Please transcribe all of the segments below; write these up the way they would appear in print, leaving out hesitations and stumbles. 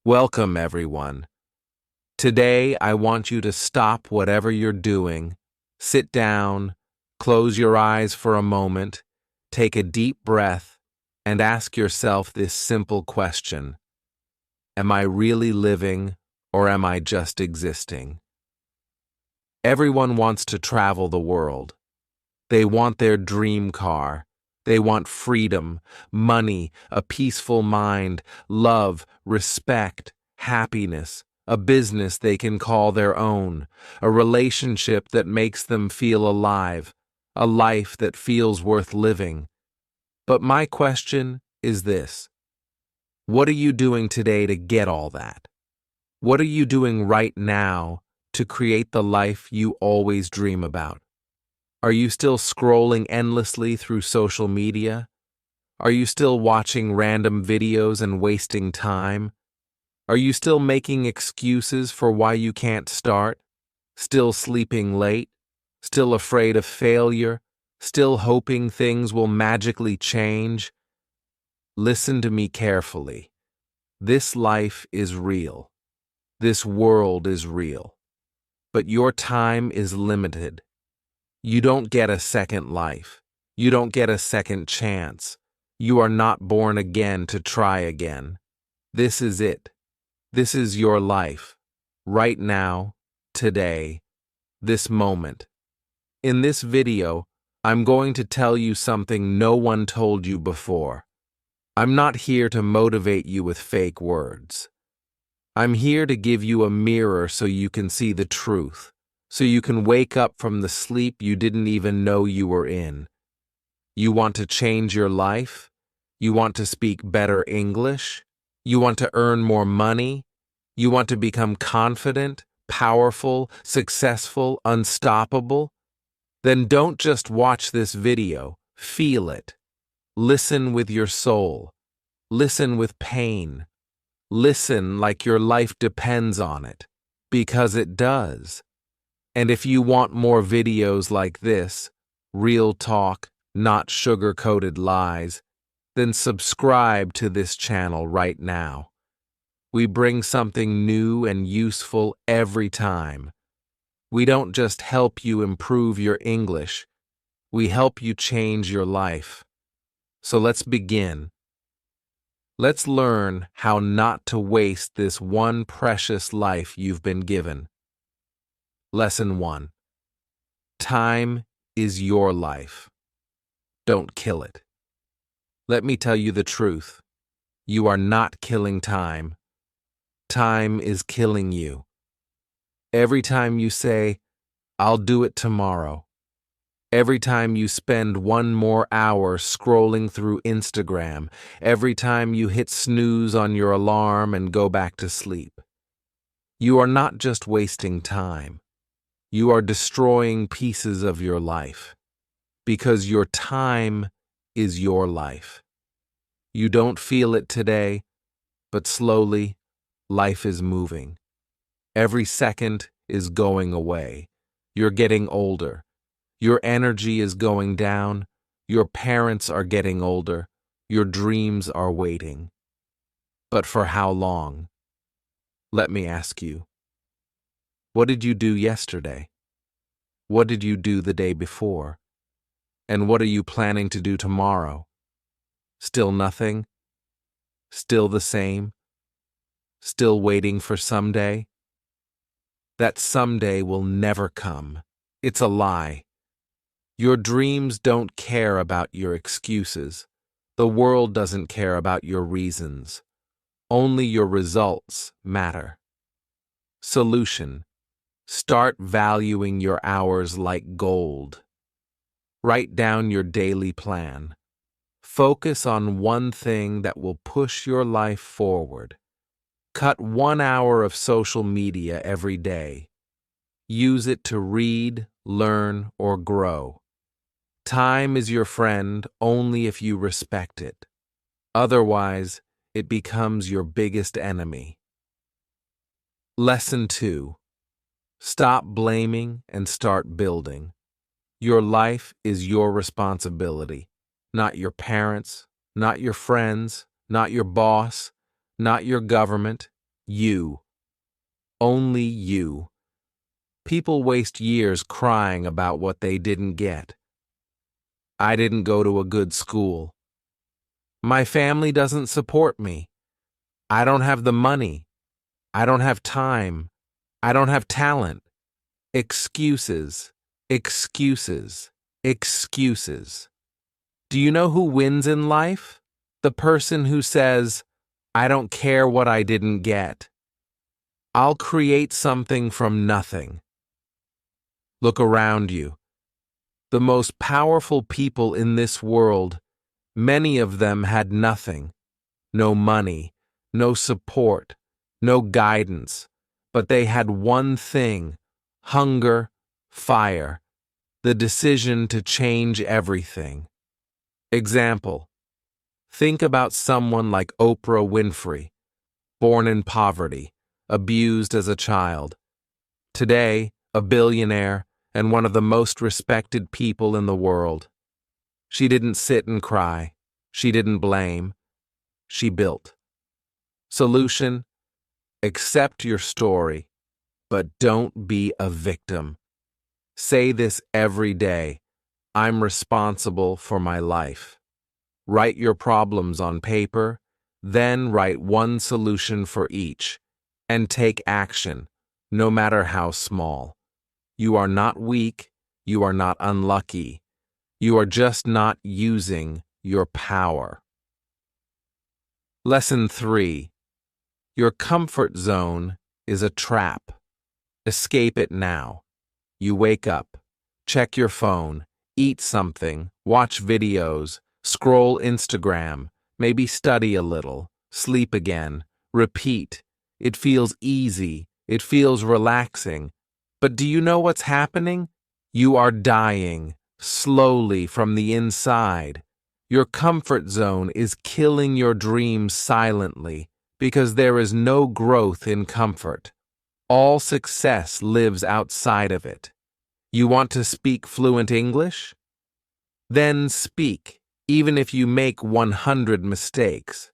Welcome, everyone. Today, I want you to stop whatever you're doing, sit down, close your eyes for a moment, take a deep breath, and ask yourself this simple question: am I really living, or am I just existing? Everyone wants to travel the world. They want their dream car. They want freedom, money, a peaceful mind, love, respect, happiness, a business they can call their own, a relationship that makes them feel alive, a life that feels worth living. But my question is this: what are you doing today to get all that? What are you doing right now to create the life you always dream about? Are you still scrolling endlessly through social media? Are you still watching random videos and wasting time? Are you still making excuses for why you can't start? Still sleeping late? Still afraid of failure? Still hoping things will magically change? Listen to me carefully. This life is real. This world is real. But your time is limited. You don't get a second life. You don't get a second chance. You are not born again to try again. This is it. This is your life. Right now, today, this moment. In this video, I'm going to tell you something no one told you before. I'm not here to motivate you with fake words. I'm here to give you a mirror so you can see the truth, so you can wake up from the sleep you didn't even know you were in. You want to change your life? You want to speak better English? You want to earn more money? You want to become confident, powerful, successful, unstoppable? Then don't just watch this video, feel it. Listen with your soul. Listen with pain. Listen like your life depends on it, because it does. And if you want more videos like this, real talk, not sugar-coated lies, then subscribe to this channel right now. We bring something new and useful every time. We don't just help you improve your English, we help you change your life. So let's begin. Let's learn how not to waste this one precious life you've been given. Lesson 1. Time is your life. Don't kill it. Let me tell you the truth. You are not killing time. Time is killing you. Every time you say, "I'll do it tomorrow," every time you spend one more hour scrolling through Instagram, every time you hit snooze on your alarm and go back to sleep, you are not just wasting time. You are destroying pieces of your life, because your time is your life. You don't feel it today, but slowly, life is moving. Every second is going away. You're getting older. Your energy is going down. Your parents are getting older. Your dreams are waiting. But for how long? Let me ask you. What did you do yesterday? What did you do the day before? And what are you planning to do tomorrow? Still nothing? Still the same? Still waiting for someday? That someday will never come. It's a lie. Your dreams don't care about your excuses. The world doesn't care about your reasons. Only your results matter. Solution: start valuing your hours like gold. Write down your daily plan. Focus on one thing that will push your life forward. Cut 1 hour of social media every day. Use it to read, learn, or grow. Time is your friend only if you respect it. Otherwise, it becomes your biggest enemy. Lesson 2. Stop blaming and start building. Your life is your responsibility, not your parents', not your friends', not your boss, not your government. You. Only you. People waste years crying about what they didn't get. I didn't go to a good school. My family doesn't support me. I don't have the money. I don't have time. I don't have talent. Excuses, excuses, excuses. Do you know who wins in life? The person who says, I don't care what I didn't get. I'll create something from nothing. Look around you. The most powerful people in this world, many of them had nothing. No money, no support, no guidance, but they had one thing: hunger, fire, the decision to change everything. Example: think about someone like Oprah Winfrey, born in poverty, abused as a child. Today, a billionaire and one of the most respected people in the world. She didn't sit and cry. She didn't blame. She built. Solution: accept your story, but don't be a victim. Say this every day: I'm responsible for my life. Write your problems on paper, then write one solution for each, and take action, no matter how small. You are not weak, you are not unlucky. You are just not using your power. Lesson 3. Your comfort zone is a trap. Escape it now. You wake up, check your phone, eat something, watch videos, scroll Instagram, maybe study a little, sleep again, repeat. It feels easy, it feels relaxing. But do you know what's happening? You are dying, slowly from the inside. Your comfort zone is killing your dreams silently, because there is no growth in comfort. All success lives outside of it. You want to speak fluent English? Then speak, even if you make 100 mistakes.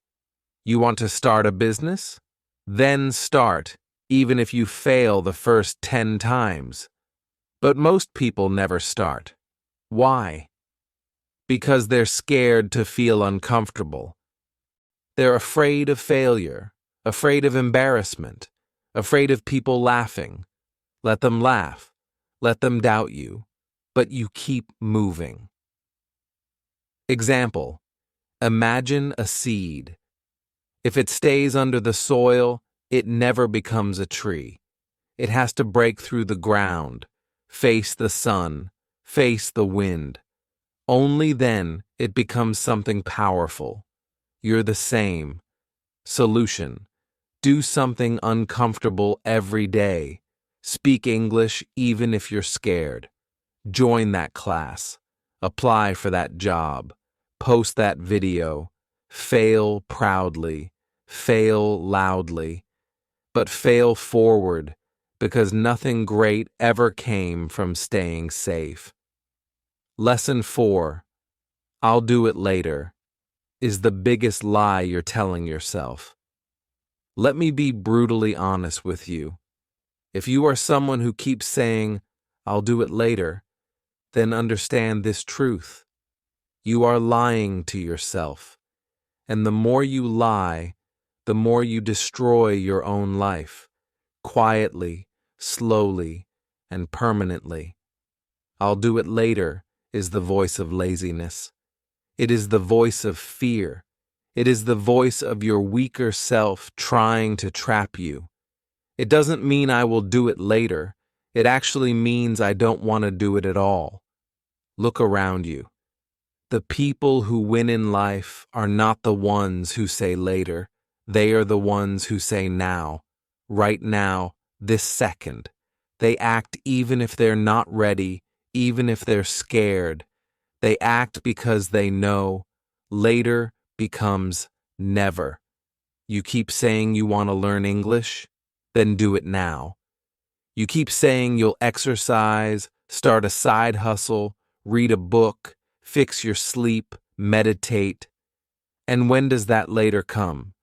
You want to start a business? Then start, even if you fail the first 10 times. But most people never start. Why? Because they're scared to feel uncomfortable. They're afraid of failure, afraid of embarrassment, afraid of people laughing. Let them laugh. Let them doubt you. But you keep moving. Example: imagine a seed. If it stays under the soil, it never becomes a tree. It has to break through the ground, face the sun, face the wind. Only then it becomes something powerful. You're the same. Solution: do something uncomfortable every day. Speak English even if you're scared. Join that class. Apply for that job. Post that video. Fail proudly. Fail loudly. But fail forward, because nothing great ever came from staying safe. Lesson 4. I'll do it later is the biggest lie you're telling yourself. Let me be brutally honest with you. If you are someone who keeps saying, I'll do it later, then understand this truth. You are lying to yourself. And the more you lie, the more you destroy your own life, quietly, slowly, and permanently. I'll do it later is the voice of laziness. It is the voice of fear. It is the voice of your weaker self trying to trap you. It doesn't mean I will do it later. It actually means I don't want to do it at all. Look around you. The people who win in life are not the ones who say later. They are the ones who say now, right now, this second. They act even if they're not ready, even if they're scared. They act because they know. Later becomes never. You keep saying you want to learn English? Then do it now. You keep saying you'll exercise, start a side hustle, read a book, fix your sleep, meditate. And when does that later come?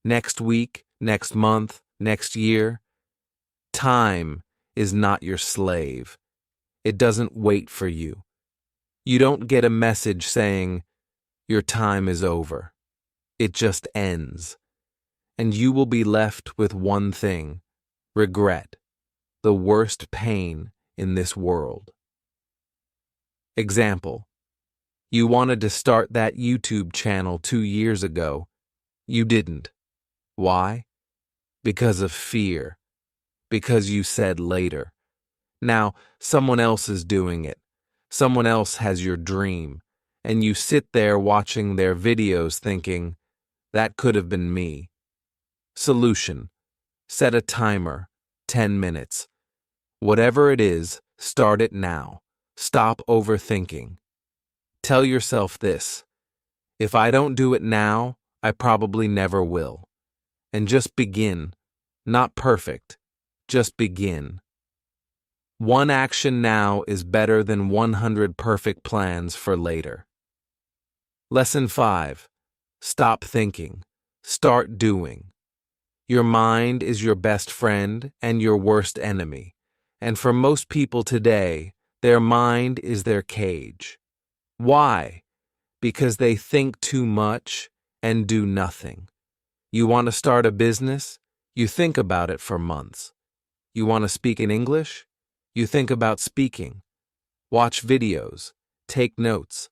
Next week, next month, next year. Time is not your slave. It doesn't wait for you. You don't get a message saying, your time is over. It just ends. And you will be left with one thing: regret, the worst pain in this world. Example: you wanted to start that YouTube channel 2 years ago. You didn't. Why? Because of fear. Because you said later. Now, someone else is doing it. Someone else has your dream. And you sit there watching their videos thinking, that could have been me. Solution: set a timer, 10 minutes. Whatever it is, start it now. Stop overthinking. Tell yourself this: if I don't do it now, I probably never will. And just begin. Not perfect. Just begin. One action now is better than 100 perfect plans for later. Lesson 5. Stop thinking. Start doing. Your mind is your best friend and your worst enemy. And for most people today, their mind is their cage. Why? Because they think too much and do nothing. You want to start a business? You think about it for months. You want to speak in English? You think about speaking. Watch videos. Take notes.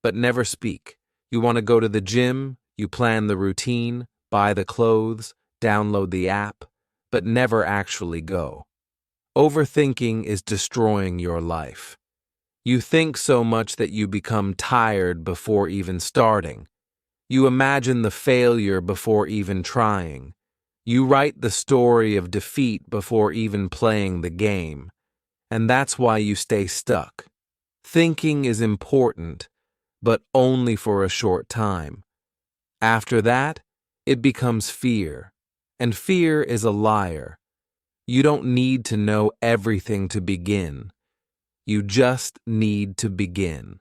But never speak. You want to go to the gym? You plan the routine, buy the clothes, download the app, but never actually go. Overthinking is destroying your life. You think so much that you become tired before even starting. You imagine the failure before even trying. You write the story of defeat before even playing the game. And that's why you stay stuck. Thinking is important, but only for a short time. After that, it becomes fear. And fear is a liar. You don't need to know everything to begin. You just need to begin.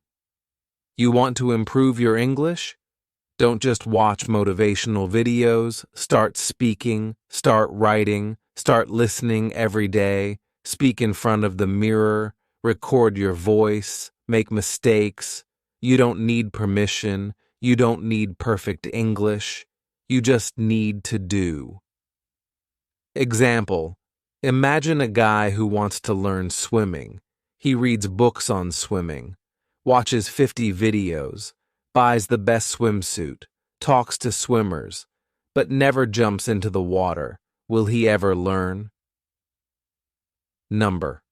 You want to improve your English? Don't just watch motivational videos. Start speaking, start writing, start listening every day. Speak in front of the mirror, record your voice, make mistakes. You don't need permission. You don't need perfect English. You just need to do. Example: imagine a guy who wants to learn swimming. He reads books on swimming, watches 50 videos, buys the best swimsuit, talks to swimmers, but never jumps into the water. Will he ever learn? Number.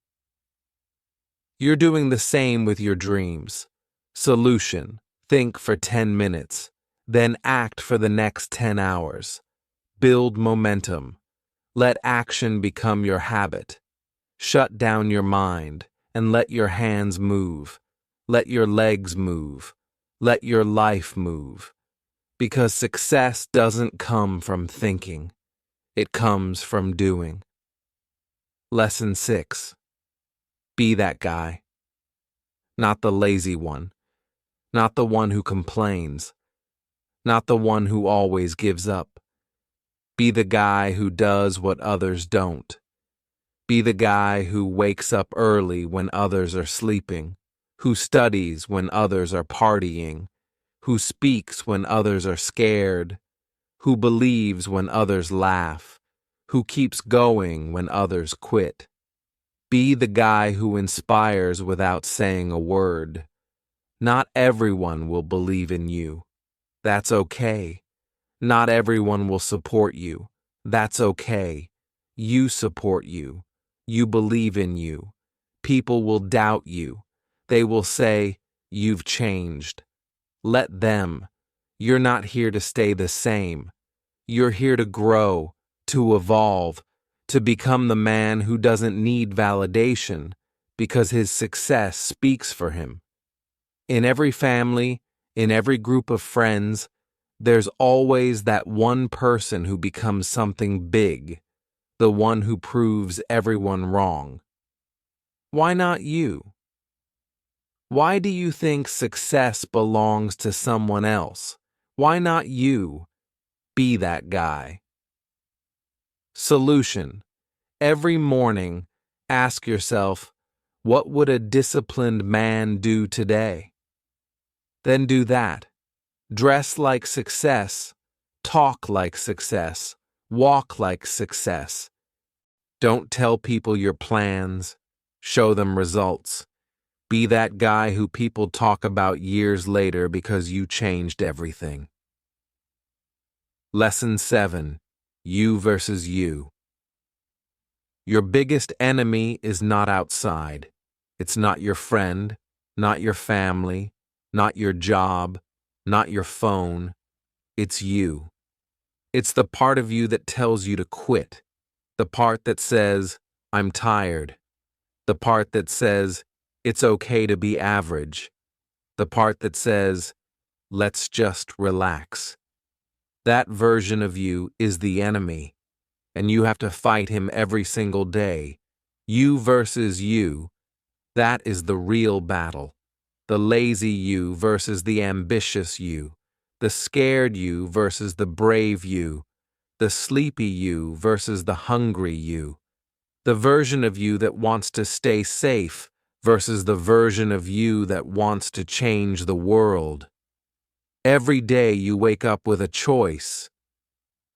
You're doing the same with your dreams. Solution: think for 10 minutes, then act for the next 10 hours. Build momentum. Let action become your habit. Shut down your mind and let your hands move. Let your legs move. Let your life move. Because success doesn't come from thinking. It comes from doing. Lesson 6. Be that guy. Not the lazy one. Not the one who complains. Not the one who always gives up. Be the guy who does what others don't. Be the guy who wakes up early when others are sleeping, who studies when others are partying, who speaks when others are scared, who believes when others laugh, who keeps going when others quit. Be the guy who inspires without saying a word. Not everyone will believe in you. That's okay. Not everyone will support you. That's okay. You support you. You believe in you. People will doubt you. They will say, you've changed. Let them. You're not here to stay the same. You're here to grow, to evolve, to become the man who doesn't need validation because his success speaks for him. In every family, in every group of friends, there's always that one person who becomes something big, the one who proves everyone wrong. Why not you? Why do you think success belongs to someone else? Why not you? Be that guy. Solution. Every morning, ask yourself, what would a disciplined man do today? Then do that. Dress like success. Talk like success. Walk like success. Don't tell people your plans. Show them results. Be that guy who people talk about years later because you changed everything. Lesson 7. You versus you. Your biggest enemy is not outside. It's not your friend, not your family, not your job, not your phone. It's you. It's the part of you that tells you to quit. The part that says, I'm tired. The part that says, it's okay to be average. The part that says, let's just relax. That version of you is the enemy, and you have to fight him every single day. You versus you, that is the real battle. The lazy you versus the ambitious you. The scared you versus the brave you. The sleepy you versus the hungry you. The version of you that wants to stay safe versus the version of you that wants to change the world. Every day you wake up with a choice.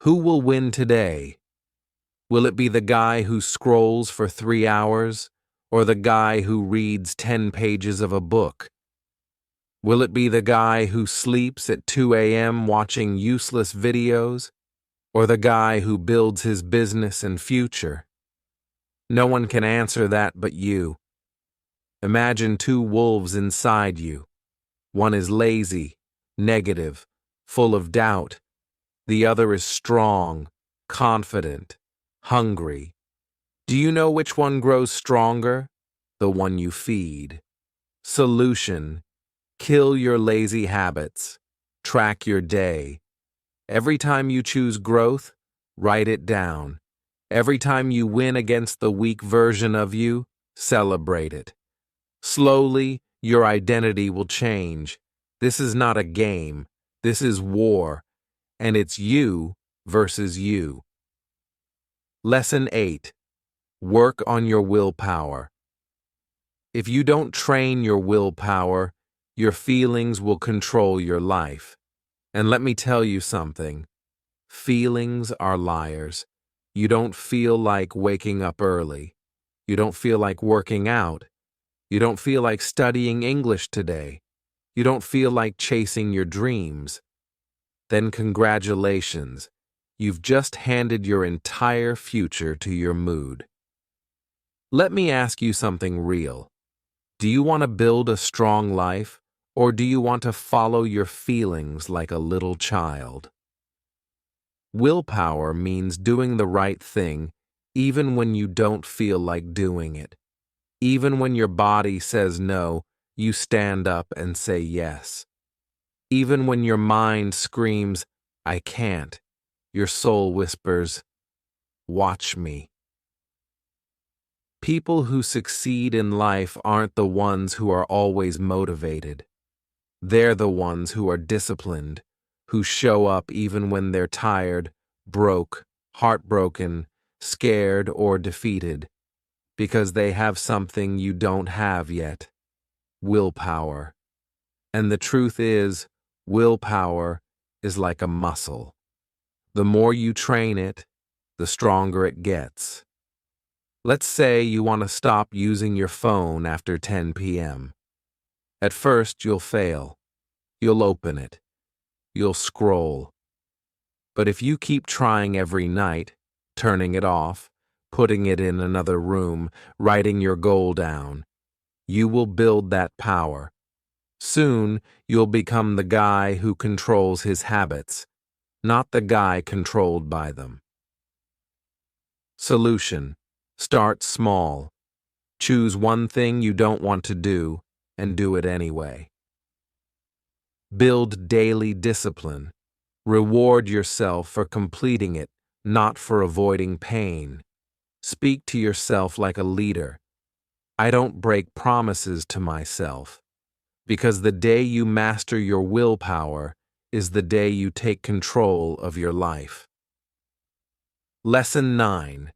Who will win today? Will it be the guy who scrolls for 3 hours, or the guy who reads 10 pages of a book? Will it be the guy who sleeps at 2 a.m. watching useless videos, or the guy who builds his business and future? No one can answer that but you. Imagine 2 wolves inside you. One is lazy, negative, full of doubt. The other is strong, confident, hungry. Do you know which one grows stronger? The one you feed. Solution. Kill your lazy habits. Track your day. Every time you choose growth, write it down. Every time you win against the weak version of you, celebrate it. Slowly, your identity will change. This is not a game. This is war. And it's you versus you. Lesson 8. Work on your willpower. If you don't train your willpower, your feelings will control your life. And let me tell you something. Feelings are liars. You don't feel like waking up early. You don't feel like working out. You don't feel like studying English today. You don't feel like chasing your dreams. Then congratulations. You've just handed your entire future to your mood. Let me ask you something real. Do you want to build a strong life, or do you want to follow your feelings like a little child? Willpower means doing the right thing even when you don't feel like doing it. Even when your body says no, you stand up and say yes. Even when your mind screams, I can't, your soul whispers, watch me. People who succeed in life aren't the ones who are always motivated. They're the ones who are disciplined, who show up even when they're tired, broke, heartbroken, scared, or defeated, because they have something you don't have yet: willpower. And the truth is, willpower is like a muscle. The more you train it, the stronger it gets. Let's say you want to stop using your phone after 10 p.m. At first, you'll fail. You'll open it. You'll scroll. But if you keep trying every night, turning it off, putting it in another room, writing your goal down, you will build that power. Soon, you'll become the guy who controls his habits, not the guy controlled by them. Solution. Start small. Choose one thing you don't want to do and do it anyway. Build daily discipline. Reward yourself for completing it, not for avoiding pain. Speak to yourself like a leader. I don't break promises to myself, because the day you master your willpower is the day you take control of your life. Lesson 9.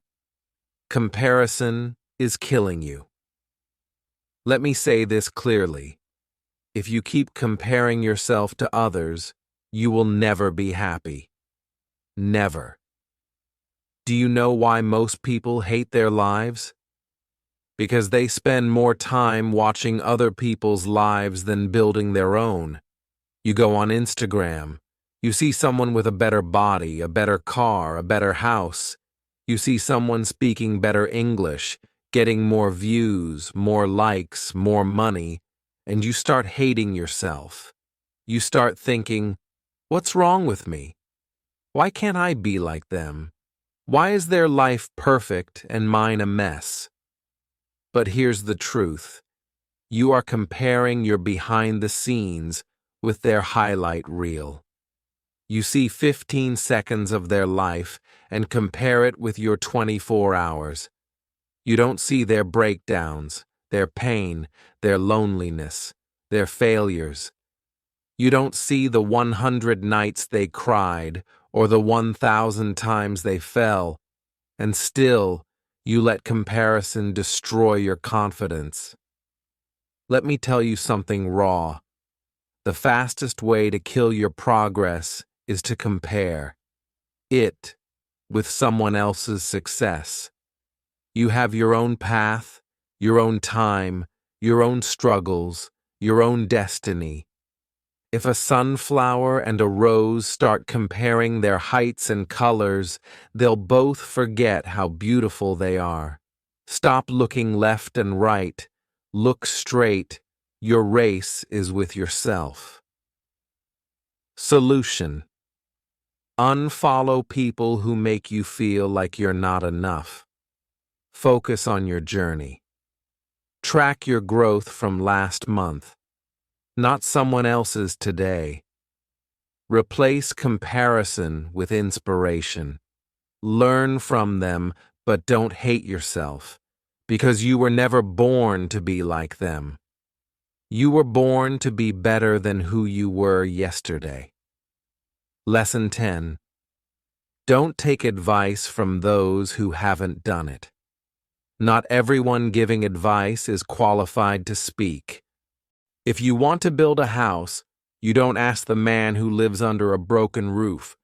Comparison is killing you. Let me say this clearly. If you keep comparing yourself to others, you will never be happy. Never. Do you know why most people hate their lives? Because they spend more time watching other people's lives than building their own. You go on Instagram. You see someone with a better body, a better car, a better house. You see someone speaking better English, getting more views, more likes, more money, and you start hating yourself. You start thinking, what's wrong with me? Why can't I be like them? Why is their life perfect and mine a mess? But here's the truth. You are comparing your behind the scenes with their highlight reel. You see 15 seconds of their life and compare it with your 24 hours. You don't see their breakdowns, their pain, their loneliness, their failures. You don't see the 100 nights they cried or the 1,000 times they fell, and still you let comparison destroy your confidence. Let me tell you something raw. The fastest way to kill your progress is to compare it with someone else's success. You have your own path, your own time, your own struggles, your own destiny. If a sunflower and a rose start comparing their heights and colors, they'll both forget how beautiful they are. Stop looking left and right. Look straight. Your race is with yourself. Solution: unfollow people who make you feel like you're not enough. Focus on your journey. Track your growth from last month, not someone else's today. Replace comparison with inspiration. Learn from them, but don't hate yourself, because you were never born to be like them. You were born to be better than who you were yesterday. Lesson 10. Don't take advice from those who haven't done it. Not everyone giving advice is qualified to speak. If you want to build a house, you don't ask the man who lives under a broken roof.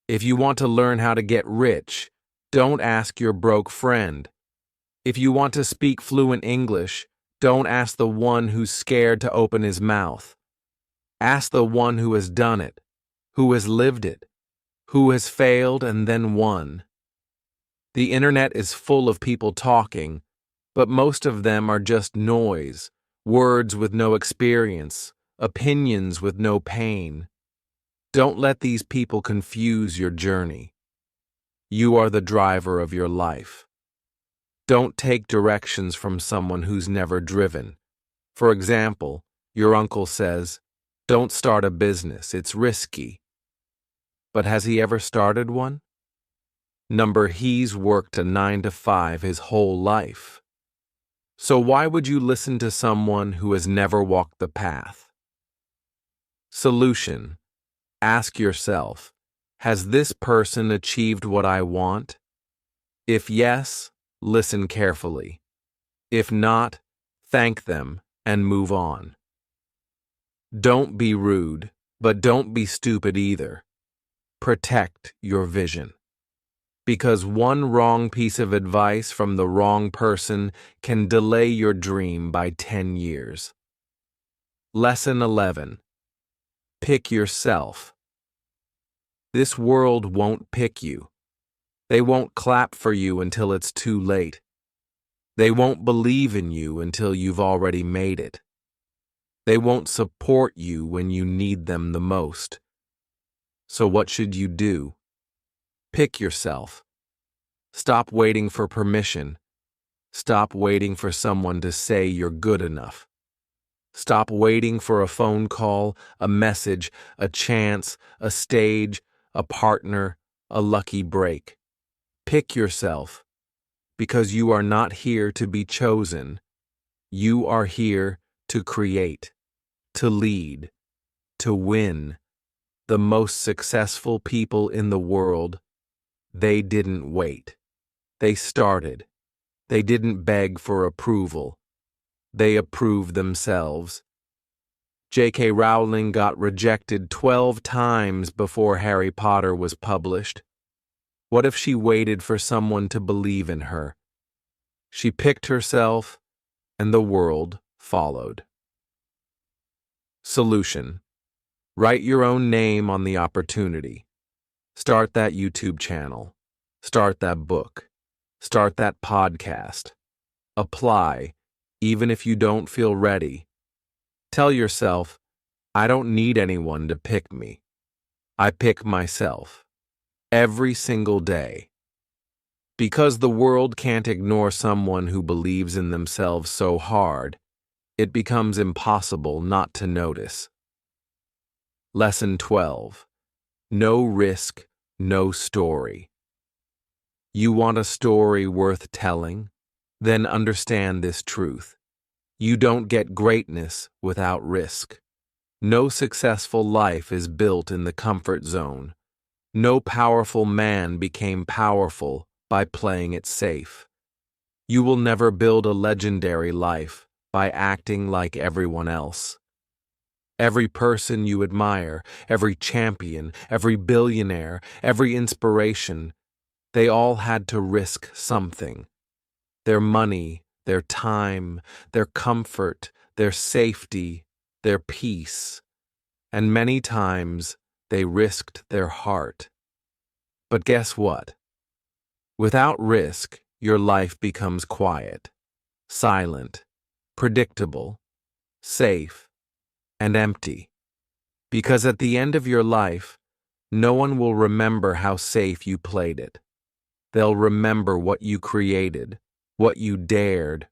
If you want to learn how to get rich, don't ask your broke friend. If you want to speak fluent English, don't ask the one who's scared to open his mouth. Ask the one who has done it, who has lived it, who has failed and then won. The internet is full of people talking, but most of them are just noise, words with no experience, opinions with no pain. Don't let these people confuse your journey. You are the driver of your life. Don't take directions from someone who's never driven. For example, your uncle says, "Don't start a business, it's risky." But has he ever started one? He's worked a 9 to 5 his whole life. So why would you listen to someone who has never walked the path? Solution: ask yourself, has this person achieved what I want? If yes, listen carefully. If not, thank them and move on. Don't be rude, but don't be stupid either. Protect your vision. Because one wrong piece of advice from the wrong person can delay your dream by 10 years. Lesson 11. Pick yourself. This world won't pick you. They won't clap for you until it's too late. They won't believe in you until you've already made it. They won't support you when you need them the most. So what should you do? Pick yourself. Stop waiting for permission. Stop waiting for someone to say you're good enough. Stop waiting for a phone call, a message, a chance, a stage, a partner, a lucky break. Pick yourself, because you are not here to be chosen. You are here to create, to lead, to win. The most successful people in the world They didn't wait. They started. They didn't beg for approval. They approved themselves. J.K. Rowling got rejected 12 times before Harry Potter was published. What if she waited for someone to believe in her? She picked herself, and the world followed. Solution: write your own name on the opportunity. Start that YouTube channel. Start that book. Start that podcast. Apply, even if you don't feel ready. Tell yourself, I don't need anyone to pick me. I pick myself. Every single day. Because the world can't ignore someone who believes in themselves so hard, it becomes impossible not to notice. Lesson 12. No risk, no story. You want a story worth telling? Then understand this truth. You don't get greatness without risk. No successful life is built in the comfort zone. No powerful man became powerful by playing it safe. You will never build a legendary life by acting like everyone else. Every person you admire, every champion, every billionaire, every inspiration, they all had to risk something. Their money, their time, their comfort, their safety, their peace, and many times they risked their heart. But guess what? Without risk, your life becomes quiet, silent, predictable, safe, and empty. Because at the end of your life, no one will remember how safe you played it. They'll remember what you created, what you dared,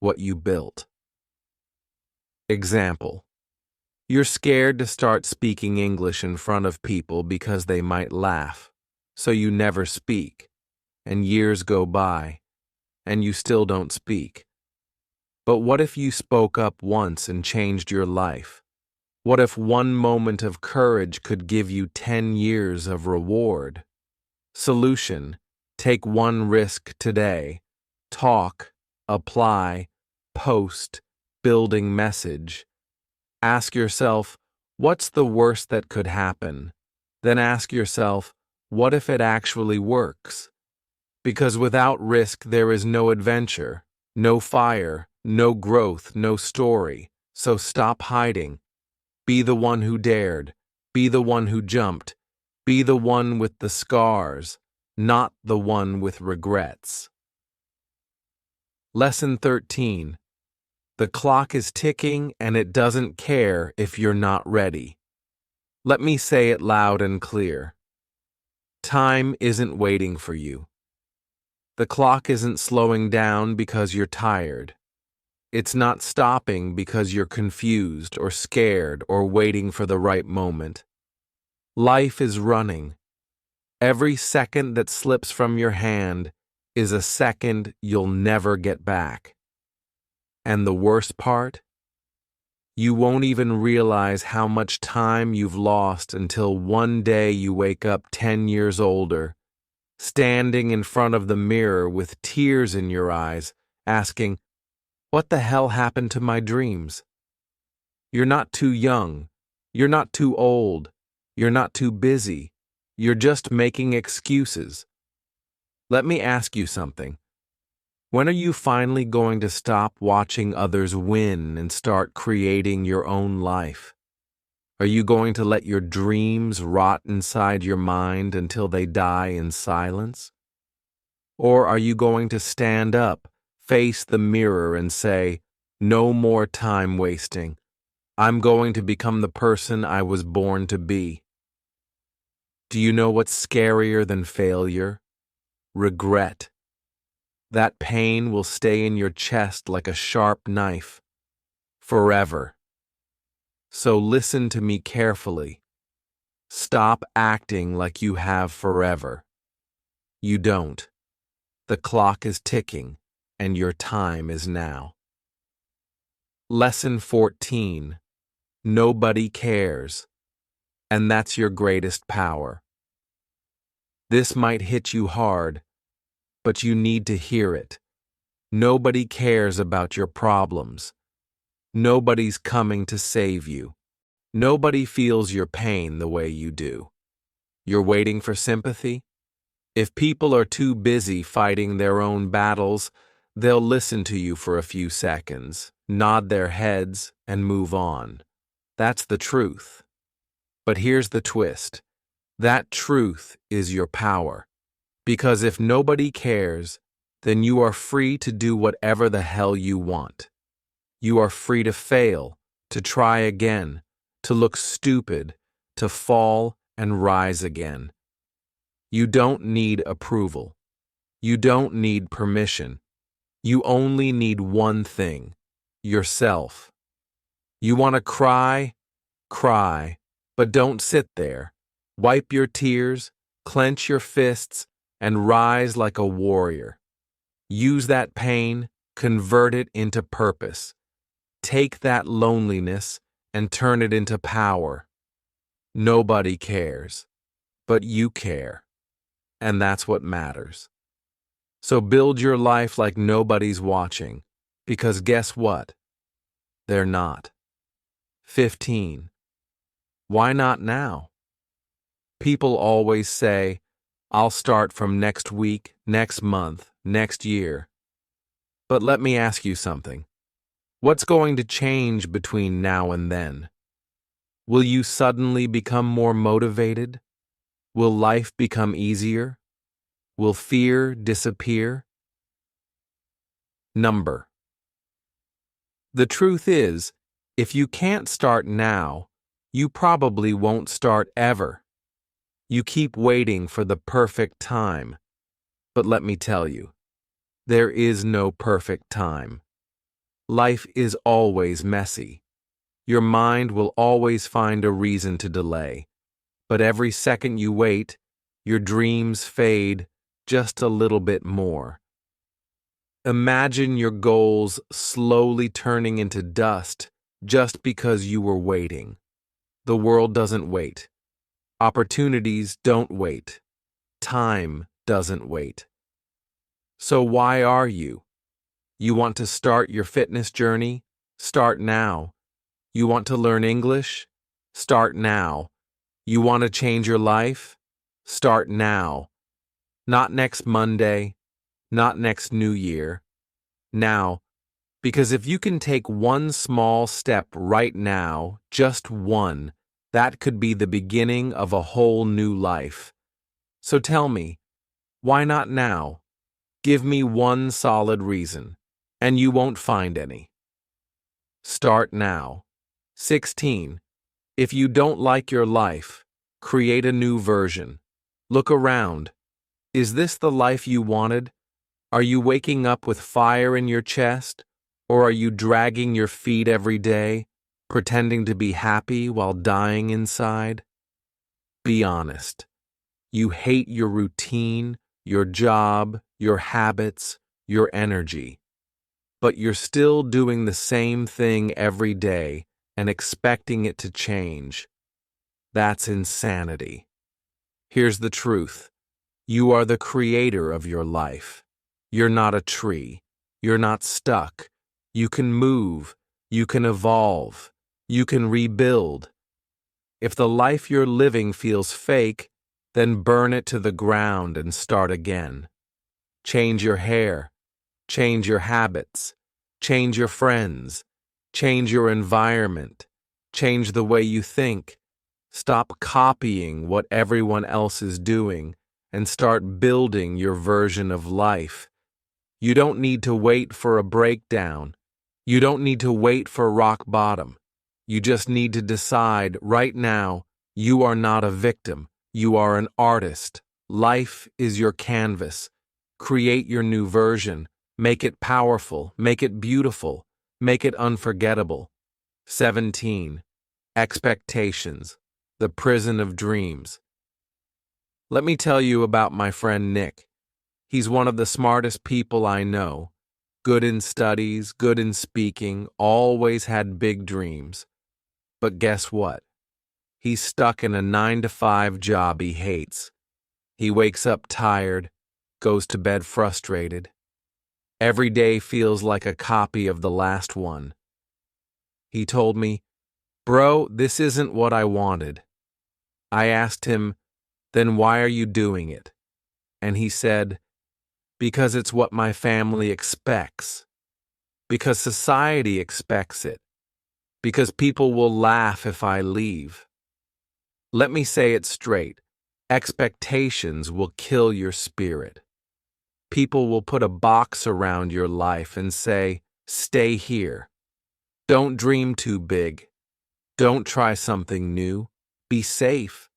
what you built. Example: you're scared to start speaking English in front of people because they might laugh, so you never speak. And years go by, and you still don't speak. But what if you spoke up once and changed your life? What if one moment of courage could give you 10 years of reward? Solution: take one risk today. Talk, apply, post, building message. Ask yourself, what's the worst that could happen? Then ask yourself, what if it actually works? Because without risk, there is no adventure, no fire, no growth, no story. So stop hiding. Be the one who dared. Be the one who jumped. Be the one with the scars, not the one with regrets. Lesson 13. The clock is ticking and it doesn't care if you're not ready. Let me say it loud and clear. Time isn't waiting for you. The clock isn't slowing down because you're tired. It's not stopping because you're confused or scared or waiting for the right moment. Life is running. Every second that slips from your hand is a second you'll never get back. And the worst part? You won't even realize how much time you've lost until one day you wake up 10 years older, standing in front of the mirror with tears in your eyes, asking, what the hell happened to my dreams? You're not too young. You're not too old. You're not too busy. You're just making excuses. Let me ask you something. When are you finally going to stop watching others win and start creating your own life? Are you going to let your dreams rot inside your mind until they die in silence? Or are you going to stand up, face the mirror and say, no more time wasting. I'm going to become the person I was born to be? Do you know what's scarier than failure? Regret. That pain will stay in your chest like a sharp knife, forever. So listen to me carefully. Stop acting like you have forever. You don't. The clock is ticking, and your time is now. Lesson 14. Nobody cares. And that's your greatest power. This might hit you hard, but you need to hear it. Nobody cares about your problems. Nobody's coming to save you. Nobody feels your pain the way you do. You're waiting for sympathy? If people are too busy fighting their own battles, they'll listen to you for a few seconds, nod their heads, and move on. That's the truth. But here's the twist. That truth is your power. Because if nobody cares, then you are free to do whatever the hell you want. You are free to fail, to try again, to look stupid, to fall and rise again. You don't need approval. You don't need permission. You only need one thing: yourself. You want to cry? Cry, but don't sit there. Wipe your tears, clench your fists, and rise like a warrior. Use that pain, convert it into purpose. Take that loneliness and turn it into power. Nobody cares, but you care, and that's what matters. So build your life like nobody's watching, because guess what? They're not. 15. Why not now? People always say, I'll start from next week, next month, next year. But let me ask you something. What's going to change between now and then? Will you suddenly become more motivated? Will life become easier? Will fear disappear? Number. The truth is, if you can't start now, you probably won't start ever. You keep waiting for the perfect time. But let me tell you, there is no perfect time. Life is always messy. Your mind will always find a reason to delay. But every second you wait, your dreams fade just a little bit more. Imagine your goals slowly turning into dust just because you were waiting. The world doesn't wait. Opportunities don't wait. Time doesn't wait. So why are you? You want to start your fitness journey? Start now. You want to learn English? Start now. You want to change your life? Start now. Not next Monday, not next New Year. Now, because if you can take one small step right now, just one, that could be the beginning of a whole new life. So tell me, why not now? Give me one solid reason, and you won't find any. Start now. 16. If you don't like your life, create a new version. Look around. Is this the life you wanted? Are you waking up with fire in your chest? Or are you dragging your feet every day, pretending to be happy while dying inside? Be honest. You hate your routine, your job, your habits, your energy. But you're still doing the same thing every day and expecting it to change. That's insanity. Here's the truth. You are the creator of your life. You're not a tree. You're not stuck. You can move. You can evolve. You can rebuild. If the life you're living feels fake, then burn it to the ground and start again. Change your hair. Change your habits. Change your friends. Change your environment. Change the way you think. Stop copying what everyone else is doing and start building your version of life. You don't need to wait for a breakdown. You don't need to wait for rock bottom. You just need to decide right now you are not a victim. You are an artist. Life is your canvas. Create your new version. Make it powerful. Make it beautiful. Make it unforgettable. 17. Expectations. The prison of dreams. Let me tell you about my friend Nick. He's one of the smartest people I know. Good in studies, good in speaking, always had big dreams. But guess what? He's stuck in a 9-to-5 job he hates. He wakes up tired, goes to bed frustrated. Every day feels like a copy of the last one. He told me, "Bro, this isn't what I wanted." I asked him, "Then why are you doing it?" And he said, "Because it's what my family expects. Because society expects it. Because people will laugh if I leave." Let me say it straight. Expectations will kill your spirit. People will put a box around your life and say, "Stay here. Don't dream too big. Don't try something new. Be safe."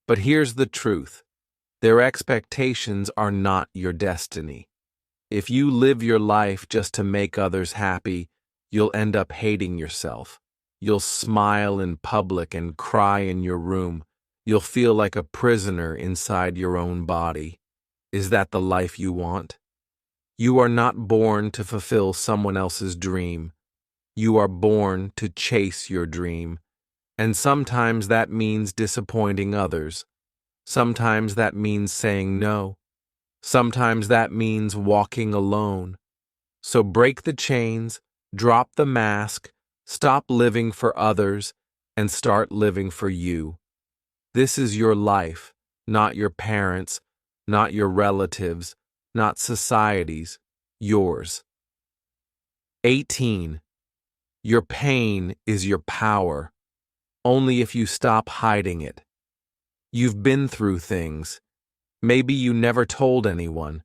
But here's the truth. Their expectations are not your destiny. If you live your life just to make others happy, you'll end up hating yourself. You'll smile in public and cry in your room. You'll feel like a prisoner inside your own body. Is that the life you want? You are not born to fulfill someone else's dream. You are born to chase your dream. And sometimes that means disappointing others. Sometimes that means saying no. Sometimes that means walking alone. So break the chains, drop the mask, stop living for others, and start living for you. This is your life, not your parents', not your relatives', not society's, yours. 18. Your pain is your power, only if you stop hiding it. You've been through things. Maybe you never told anyone.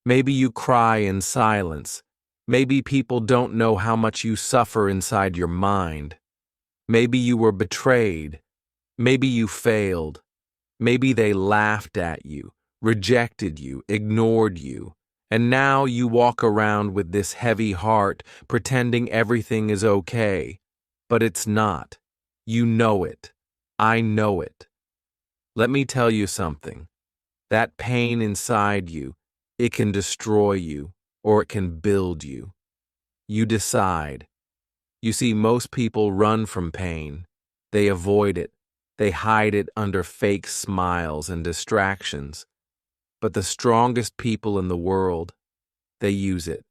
Maybe you cry in silence. Maybe people don't know how much you suffer inside your mind. Maybe you were betrayed. Maybe you failed. Maybe they laughed at you, rejected you, ignored you. And now you walk around with this heavy heart, pretending everything is okay. But it's not. You know it. I know it. Let me tell you something. That pain inside you, it can destroy you, or it can build you. You decide. You see, most people run from pain. They avoid it. They hide it under fake smiles and distractions. But the strongest people in the world, they use it.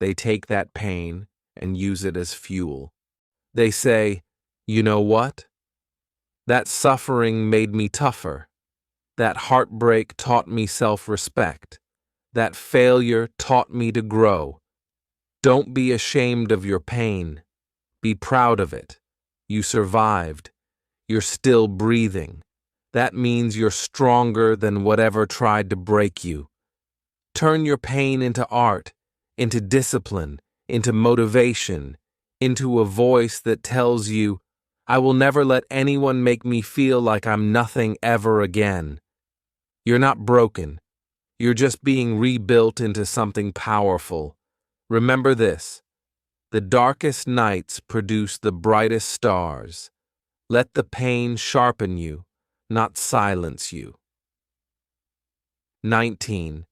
They take that pain and use it as fuel. They say, "You know what? That suffering made me tougher. That heartbreak taught me self-respect. That failure taught me to grow." Don't be ashamed of your pain. Be proud of it. You survived. You're still breathing. That means you're stronger than whatever tried to break you. Turn your pain into art, into discipline, into motivation, into a voice that tells you, "I will never let anyone make me feel like I'm nothing ever again." You're not broken. You're just being rebuilt into something powerful. Remember this: the darkest nights produce the brightest stars. Let the pain sharpen you, not silence you. 19.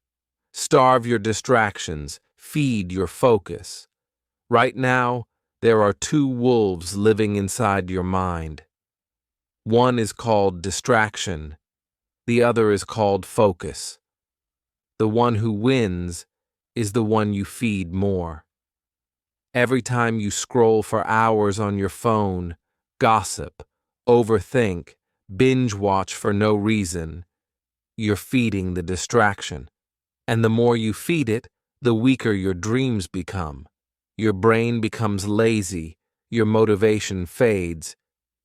Starve your distractions. Feed your focus. Right now, there are two wolves living inside your mind. One is called distraction. The other is called focus. The one who wins is the one you feed more. Every time you scroll for hours on your phone, gossip, overthink, binge watch for no reason, you're feeding the distraction. And the more you feed it, the weaker your dreams become. Your brain becomes lazy, your motivation fades.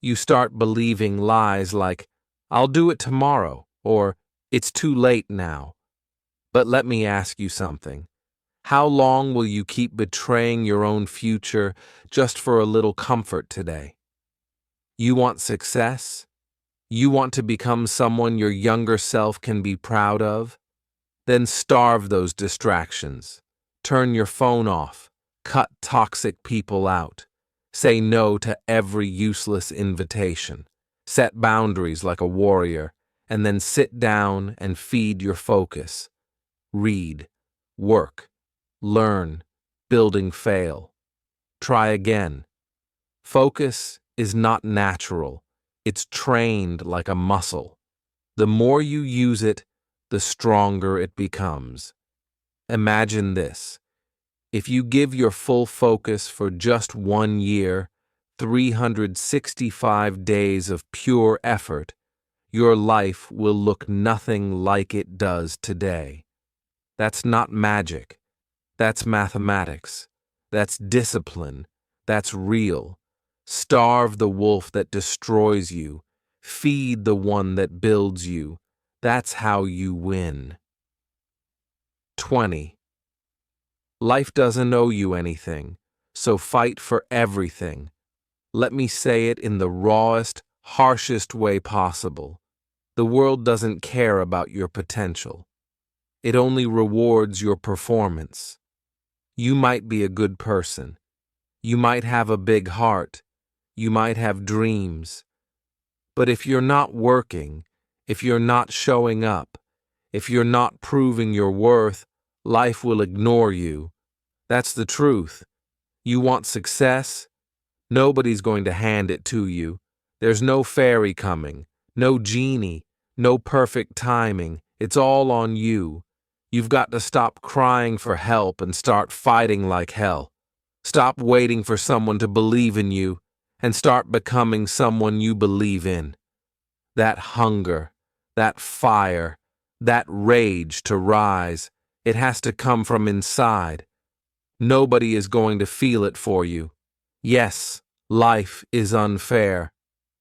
You start believing lies like, "I'll do it tomorrow," or "It's too late now." But let me ask you something. How long will you keep betraying your own future just for a little comfort today? You want success? You want to become someone your younger self can be proud of? Then starve those distractions. Turn your phone off. Cut toxic people out. Say no to every useless invitation. Set boundaries like a warrior, and then sit down and feed your focus. Read. Work. Learn. Building fail. Try again. Focus is not natural. It's trained like a muscle. The more you use it, the stronger it becomes. Imagine this. If you give your full focus for just 1 year, 365 days of pure effort, your life will look nothing like it does today. That's not magic. That's mathematics. That's discipline. That's real. Starve the wolf that destroys you. Feed the one that builds you. That's how you win. 20. Life doesn't owe you anything, so fight for everything. Let me say it in the rawest, harshest way possible. The world doesn't care about your potential. It only rewards your performance. You might be a good person. You might have a big heart. You might have dreams. But if you're not working, if you're not showing up, if you're not proving your worth, life will ignore you. That's the truth. You want success? Nobody's going to hand it to you. There's no fairy coming, no genie, no perfect timing. It's all on you. You've got to stop crying for help and start fighting like hell. Stop waiting for someone to believe in you and start becoming someone you believe in. That hunger, that fire, that rage to rise, it has to come from inside. Nobody is going to feel it for you. Yes, life is unfair.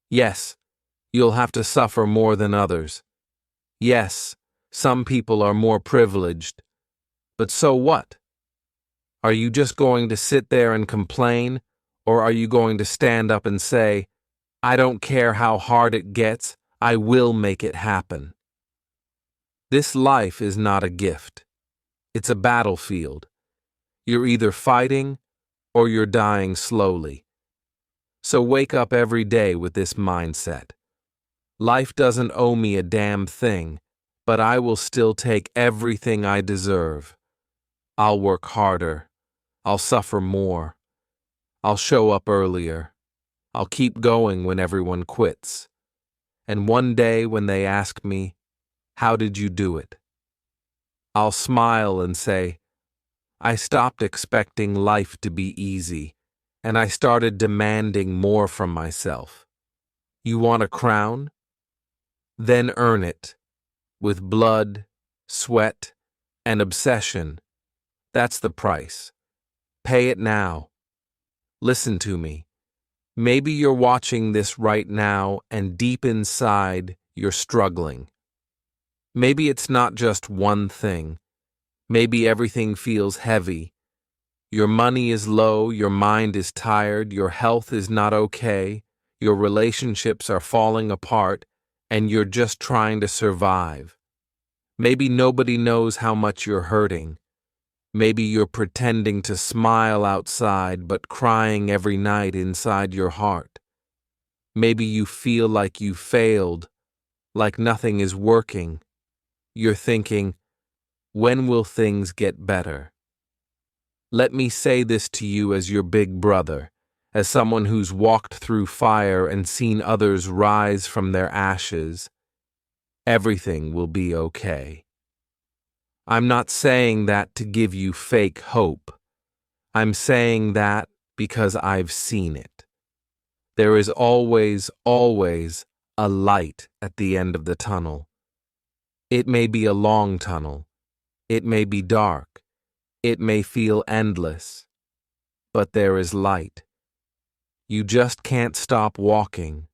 Yes, you'll have to suffer more than others. Yes, some people are more privileged. But so what? Are you just going to sit there and complain, or are you going to stand up and say, I don't care how hard it gets, I will make it happen? This life is not a gift. It's a battlefield. You're either fighting or you're dying slowly. So wake up every day with this mindset. Life doesn't owe me a damn thing, but I will still take everything I deserve. I'll work harder. I'll suffer more. I'll show up earlier. I'll keep going when everyone quits. And one day when they ask me, how did you do it? I'll smile and say, I stopped expecting life to be easy, and I started demanding more from myself. You want a crown? Then earn it, with blood, sweat, and obsession. That's the price. Pay it now. Listen to me. Maybe you're watching this right now, and deep inside, you're struggling. Maybe it's not just one thing. Maybe everything feels heavy. Your money is low, your mind is tired, your health is not okay, your relationships are falling apart, and you're just trying to survive. Maybe nobody knows how much you're hurting. Maybe you're pretending to smile outside but crying every night inside your heart. Maybe you feel like you failed, like nothing is working. You're thinking, when will things get better? Let me say this to you as your big brother, as someone who's walked through fire and seen others rise from their ashes. Everything will be okay. I'm not saying that to give you fake hope. I'm saying that because I've seen it. There is always, always a light at the end of the tunnel. It may be a long tunnel. It may be dark. It may feel endless. But there is light. You just can't stop walking.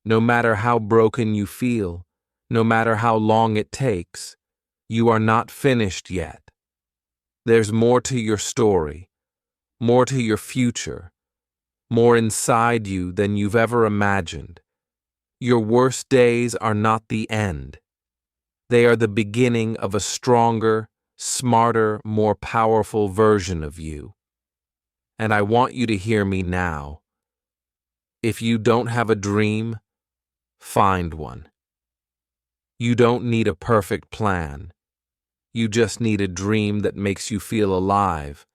No matter how broken you feel, no matter how long it takes, you are not finished yet. There's more to your story, more to your future, more inside you than you've ever imagined. Your worst days are not the end. They are the beginning of a stronger, smarter, more powerful version of you. And I want you to hear me now. If you don't have a dream, find one. You don't need a perfect plan. You just need a dream that makes you feel alive,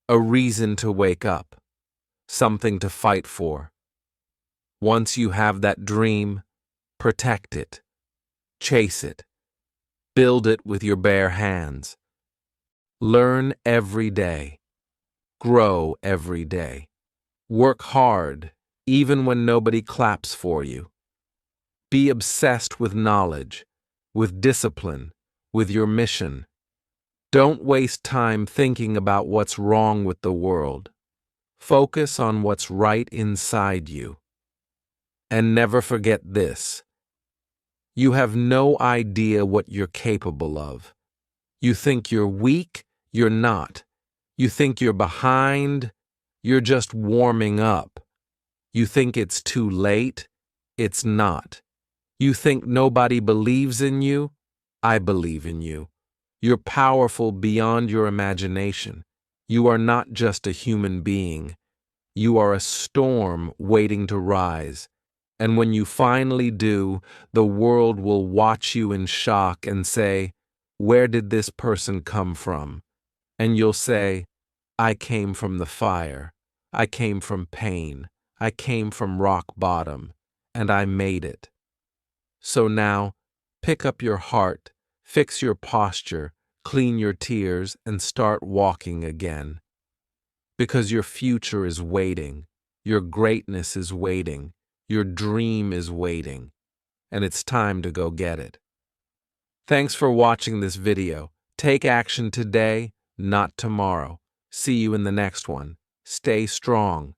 a reason to wake up, something to fight for. Once you have that dream, protect it, chase it. Build it with your bare hands. Learn every day. Grow every day. Work hard, even when nobody claps for you. Be obsessed with knowledge, with discipline, with your mission. Don't waste time thinking about what's wrong with the world. Focus on what's right inside you. And never forget this. You have no idea what you're capable of. You think you're weak, you're not. You think you're behind, you're just warming up. You think it's too late, it's not. You think nobody believes in you, I believe in you. You're powerful beyond your imagination. You are not just a human being. You are a storm waiting to rise. And when you finally do, the world will watch you in shock and say, "Where did this person come from?" And you'll say, "I came from the fire. I came from pain. I came from rock bottom. And I made it." So now, pick up your heart, fix your posture, clean your tears, and start walking again. Because your future is waiting, your greatness is waiting, your dream is waiting, and it's time to go get it. Thanks for watching this video. Take action today, not tomorrow. See you in the next one. Stay strong.